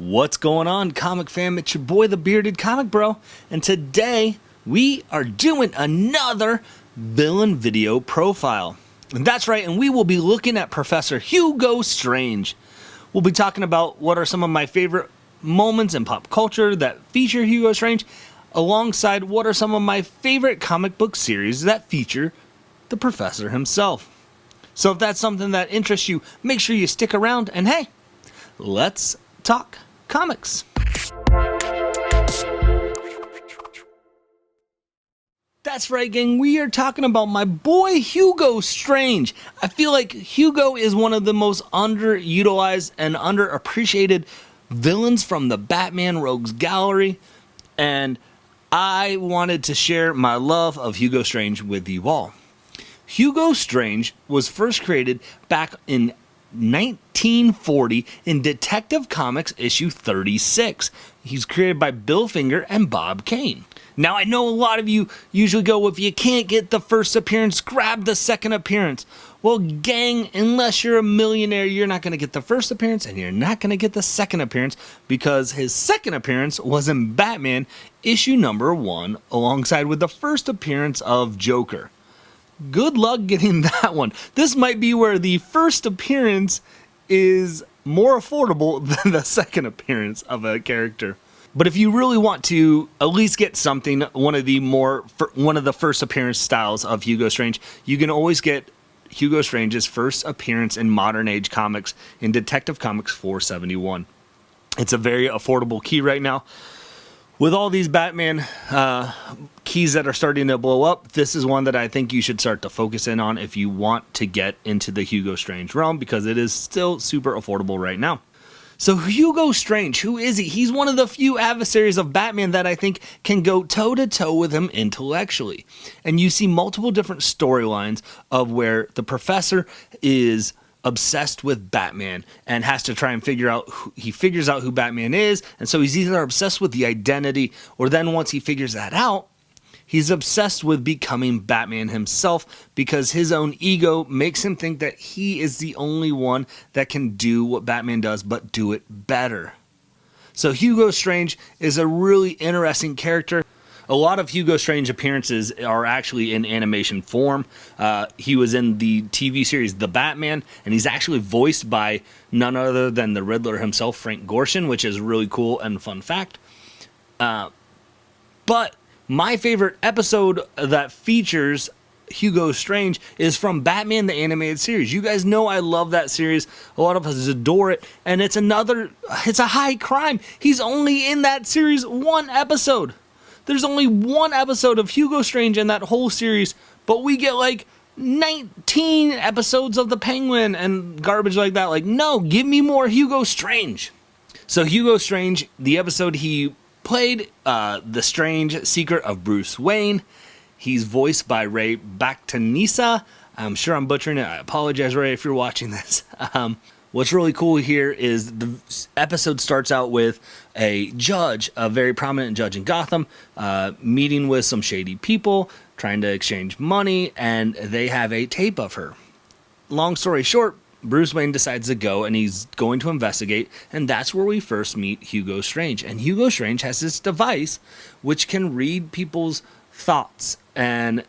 What's going on, comic fam? It's your boy, the Bearded Comic Bro, and today we are doing another villain video profile. And that's right, and we will be looking at Professor Hugo Strange. We'll be talking about what are some of my favorite moments in pop culture that feature Hugo Strange, alongside what are some of my favorite comic book series that feature the Professor himself. So if that's something that interests you, make sure you stick around, and hey, let's talk comics. That's right, gang. We are talking about my boy Hugo Strange. I feel like Hugo is one of the most underutilized and underappreciated villains from the Batman Rogues Gallery, and I wanted to share my love of Hugo Strange with you all. Hugo Strange was first created back in 1940 in Detective Comics issue 36. He's created by Bill Finger and Bob Kane. Now, I know a lot of you usually go, if you can't get the first appearance, grab the second appearance. Well, gang, unless you're a millionaire, you're not going to get the first appearance and you're not going to get the second appearance, because his second appearance was in Batman issue number 1 alongside with the first appearance of Joker. Good luck getting that one. This might be where the first appearance is more affordable than the second appearance of a character. But if you really want to at least get something, one of the first appearance styles of Hugo Strange, you can always get Hugo Strange's first appearance in modern age comics in Detective Comics 471. It's a very affordable key right now. With all these Batman keys that are starting to blow up, this is one that I think you should start to focus in on if you want to get into the Hugo Strange realm, because it is still super affordable right now. So Hugo Strange, who is he? He's one of the few adversaries of Batman that I think can go toe-to-toe with him intellectually. And you see multiple different storylines of where the Professor is obsessed with Batman and has to try and figures out who Batman is, and so he's either obsessed with the identity, or then once he figures that out, he's obsessed with becoming Batman himself, because his own ego makes him think that he is the only one that can do what Batman does, but do it better. So Hugo Strange is a really interesting character. A lot of Hugo Strange appearances are actually in animation form. He was in the TV series The Batman, and he's actually voiced by none other than the Riddler himself, Frank Gorshin, which is really cool and fun fact. But my favorite episode that features Hugo Strange is from Batman the Animated Series. You guys know I love that series. A lot of us adore it, and it's a high crime. He's only in that series one episode. There's only one episode of Hugo Strange in that whole series, but we get like 19 episodes of the Penguin and garbage like that. Like, no, give me more Hugo Strange. So Hugo Strange, the episode he played, The Strange Secret of Bruce Wayne. He's voiced by Ray Bactanisa. I'm sure I'm butchering it. I apologize, Ray, if you're watching this. What's really cool here is the episode starts out with a judge, a very prominent judge in Gotham, meeting with some shady people, trying to exchange money, and they have a tape of her. Long story short, Bruce Wayne decides to go, and he's going to investigate, and that's where we first meet Hugo Strange. And Hugo Strange has this device which can read people's thoughts, and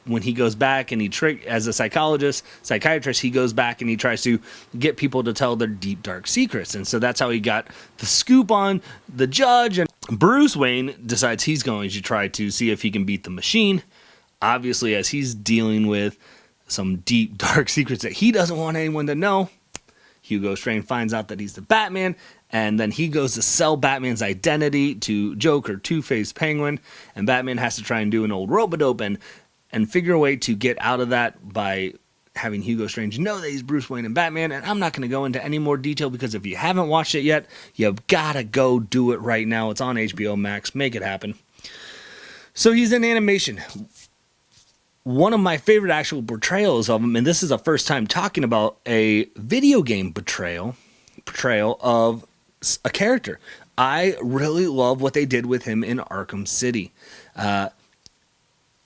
when he goes back and as a psychiatrist, he goes back and he tries to get people to tell their deep, dark secrets. And so that's how he got the scoop on the judge. And Bruce Wayne decides he's going to try to see if he can beat the machine. Obviously, as he's dealing with some deep, dark secrets that he doesn't want anyone to know, Hugo Strange finds out that he's the Batman, and then he goes to sell Batman's identity to Joker, Two-Face, Penguin, and Batman has to try and do an old rope-a-dope and figure a way to get out of that by having Hugo Strange know that he's Bruce Wayne and Batman. And I'm not going to go into any more detail, because if you haven't watched it yet, you've got to go do it right now. It's on HBO Max. Make it happen. So he's in animation. One of my favorite actual portrayals of him, and this is the first time talking about a video game portrayal of a character. I really love what they did with him in Arkham City.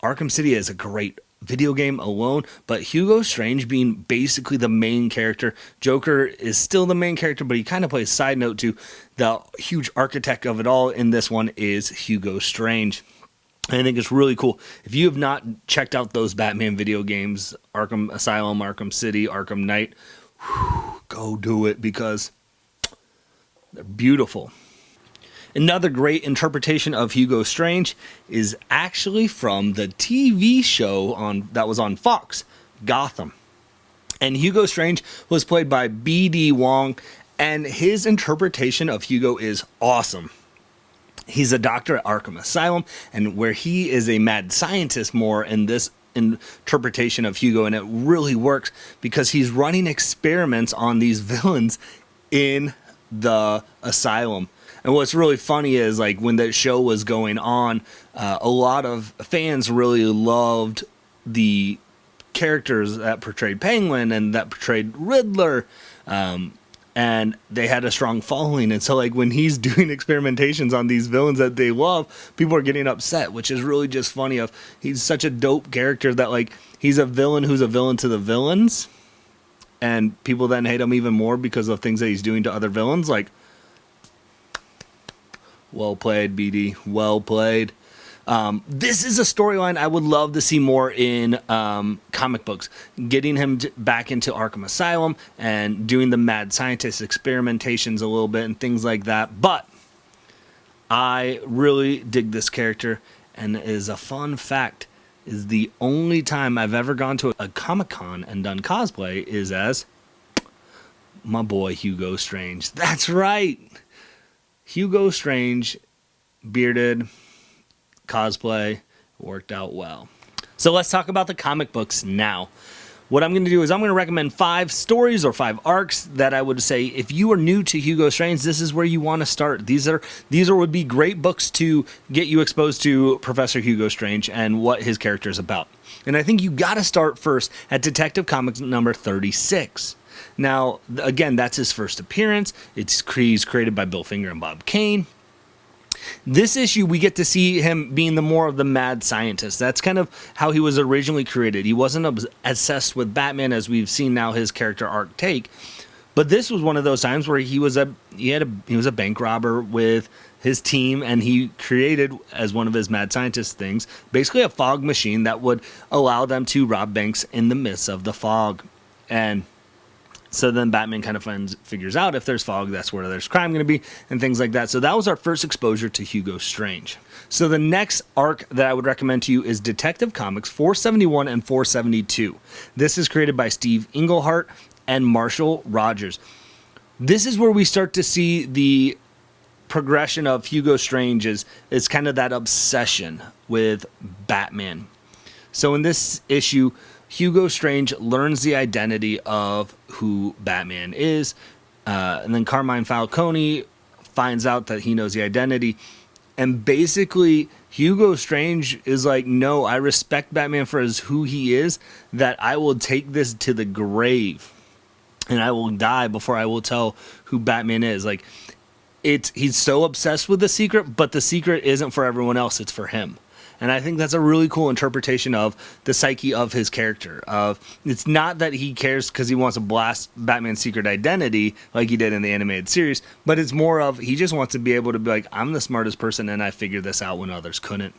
Arkham City is a great video game alone, but Hugo Strange being basically the main character. Joker is still the main character, but he kind of plays side note to the huge architect of it all. In this one is Hugo Strange. I think it's really cool. If you have not checked out those Batman video games, Arkham Asylum, Arkham City, Arkham Knight, go do it because they're beautiful. Another great interpretation of Hugo Strange is actually from the TV show that was on Fox, Gotham. And Hugo Strange was played by B.D. Wong, and his interpretation of Hugo is awesome. He's a doctor at Arkham Asylum, and where he is a mad scientist more in this interpretation of Hugo, and it really works because he's running experiments on these villains in the asylum. And what's really funny is, like, when that show was going on, a lot of fans really loved the characters that portrayed Penguin and that portrayed Riddler, and they had a strong following. And so, like, when he's doing experimentations on these villains that they love, people are getting upset, which is really just funny. He's such a dope character that, like, he's a villain who's a villain to the villains, and people then hate him even more because of things that he's doing to other villains. Like, well played, BD. Well played. This is a storyline I would love to see more in comic books. Getting him back into Arkham Asylum and doing the mad scientist experimentations a little bit and things like that. But I really dig this character, and is a fun fact, is the only time I've ever gone to a Comic-Con and done cosplay is as my boy Hugo Strange. That's right. Hugo Strange, bearded, cosplay, worked out well. So let's talk about the comic books now. What I'm going to do is I'm going to recommend 5 stories or 5 arcs that I would say, if you are new to Hugo Strange, this is where you want to start. These would be great books to get you exposed to Professor Hugo Strange and what his character is about. And I think you got to start first at Detective Comics number 36. Now, again, that's his first appearance. He's created by Bill Finger and Bob Kane. This issue, we get to see him being the more of the mad scientist. That's kind of how he was originally created. He wasn't obsessed with Batman as we've seen now his character arc take. But this was one of those times where he was a bank robber with his team, and he created, as one of his mad scientist things, basically a fog machine that would allow them to rob banks in the midst of the fog. And so then Batman kind of figures out if there's fog, that's where there's crime going to be, and things like that. So that was our first exposure to Hugo Strange. So the next arc that I would recommend to you is Detective Comics 471 and 472. This is created by Steve Englehart and Marshall Rogers. This is where we start to see the progression of Hugo Strange is kind of that obsession with Batman. So in this issue, Hugo Strange learns the identity of who Batman is, and then Carmine Falcone finds out that he knows the identity, and basically Hugo Strange is like, no, I respect Batman for who he is, that I will take this to the grave, and I will die before I will tell who Batman is. Like, he's so obsessed with the secret, but the secret isn't for everyone else, it's for him. And I think that's a really cool interpretation of the psyche of his character. It's not that he cares because he wants to blast Batman's secret identity like he did in the animated series, but it's more of he just wants to be able to be like, I'm the smartest person and I figured this out when others couldn't.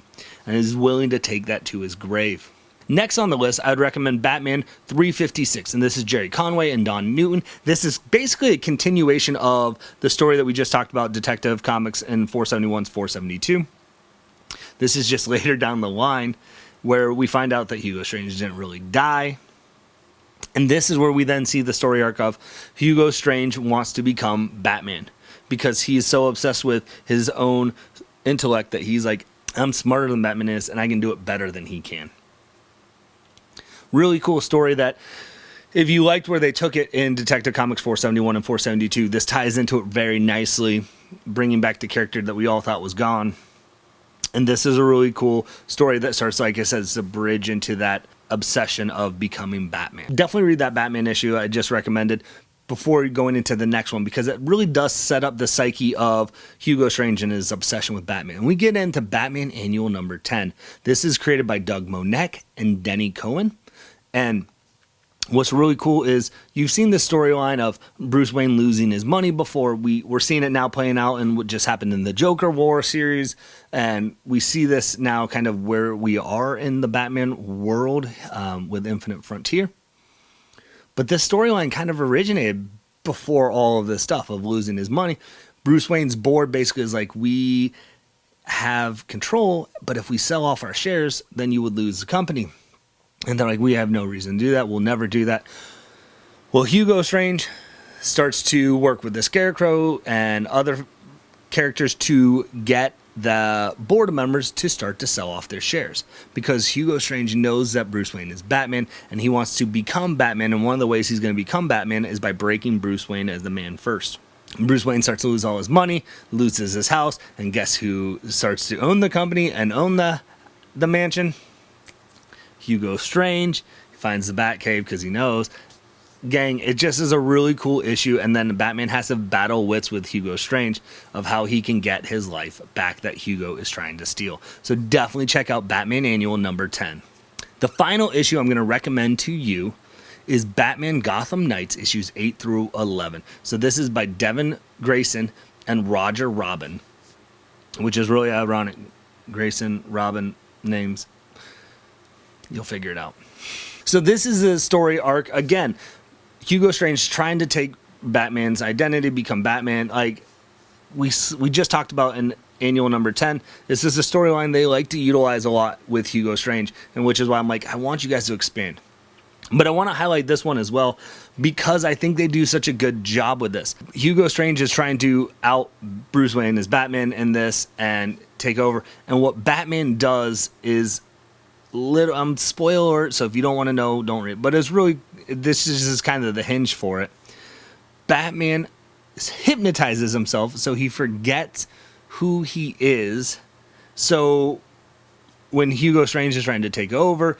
And is willing to take that to his grave. Next on the list, I would recommend Batman 356, and this is Jerry Conway and Don Newton. This is basically a continuation of the story that we just talked about, Detective Comics in 471's 472. This is just later down the line where we find out that Hugo Strange didn't really die. And this is where we then see the story arc of Hugo Strange wants to become Batman because he's so obsessed with his own intellect that he's like, I'm smarter than Batman is and I can do it better than he can. Really cool story that if you liked where they took it in Detective Comics 471 and 472, this ties into it very nicely, bringing back the character that we all thought was gone. And this is a really cool story that starts, like I said, it's a bridge into that obsession of becoming Batman. Definitely read that Batman issue I just recommended. before going into the next one, because it really does set up the psyche of Hugo Strange and his obsession with Batman. And we get into Batman Annual number 10. This is created by Doug Monek and Denny Cohen. And what's really cool is you've seen the storyline of Bruce Wayne losing his money before. We're seeing it now playing out in what just happened in the Joker War series. And we see this now kind of where we are in the Batman world with Infinite Frontier. But this storyline kind of originated before all of this stuff of losing his money. Bruce Wayne's board basically is like, we have control, but if we sell off our shares, then you would lose the company. And they're like, we have no reason to do that. We'll never do that. Well, Hugo Strange starts to work with the Scarecrow and other characters to get the board members to start to sell off their shares, because Hugo Strange knows that Bruce Wayne is Batman and he wants to become Batman, and one of the ways he's going to become Batman is by breaking Bruce Wayne as the man first. Bruce Wayne starts to lose all his money, loses his house, and guess who starts to own the company and own the mansion? Hugo Strange. He finds the Batcave because he knows. Gang, it just is a really cool issue, and then Batman has to battle wits with Hugo Strange of how he can get his life back that Hugo is trying to steal. So definitely check out Batman Annual number 10. The final issue I'm going to recommend to you is Batman Gotham Knights issues 8 through 11. So this is by Devin Grayson and Roger Robin, which is really ironic. Grayson, Robin names. You'll figure it out. So this is a story arc. Again, Hugo Strange trying to take Batman's identity, become Batman. Like we just talked about in Annual number 10. This is a storyline they like to utilize a lot with Hugo Strange, and which is why I'm like, I want you guys to expand. But I want to highlight this one as well, because I think they do such a good job with this. Hugo Strange is trying to out Bruce Wayne as Batman in this and take over. And what Batman does is spoiler alert, so if you don't want to know, don't read. But it's really, this is just kind of the hinge for it. Batman hypnotizes himself so he forgets who he is. So when Hugo Strange is trying to take over,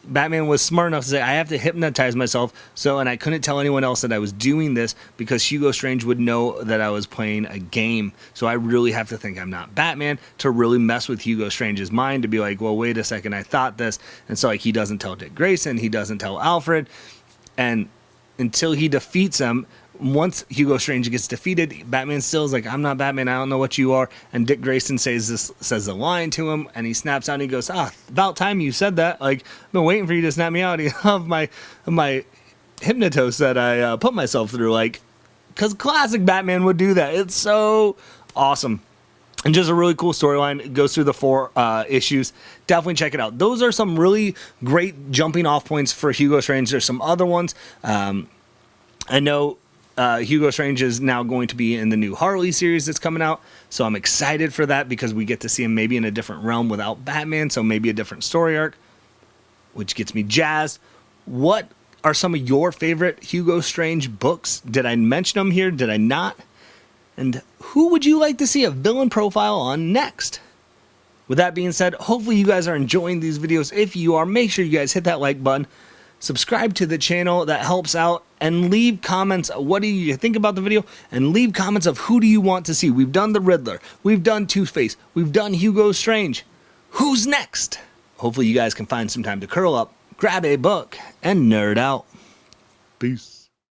Batman was smart enough to say, I have to hypnotize myself, and I couldn't tell anyone else that I was doing this because Hugo Strange would know that I was playing a game. So I really have to think I'm not Batman to really mess with Hugo Strange's mind, to be like, well, wait a second, I thought this. And so like, he doesn't tell Dick Grayson, he doesn't tell Alfred, and until he defeats him. Once Hugo Strange gets defeated, Batman still is like, I'm not Batman, I don't know what you are. And Dick Grayson says a line to him, and he snaps out and he goes, about time you said that. Like, I've been waiting for you to snap me out of my hypnosis that I put myself through. Like, because classic Batman would do that. It's so awesome. And just a really cool storyline. It goes through the 4 issues. Definitely check it out. Those are some really great jumping off points for Hugo Strange. There's some other ones. I know Hugo Strange is now going to be in the new Harley series that's coming out, so I'm excited for that because we get to see him maybe in a different realm without Batman, so maybe a different story arc, which gets me jazzed. What are some of your favorite Hugo Strange books? Did I mention them here? Did I not? And who would you like to see a villain profile on next? With that being said, hopefully you guys are enjoying these videos. If you are, make sure you guys hit that like button. Subscribe to the channel, that helps out, and leave comments. What do you think about the video? And leave comments of who do you want to see. We've done the Riddler, we've done Two-Face, we've done Hugo Strange. Who's next? Hopefully you guys can find some time to curl up, grab a book, and nerd out. Peace.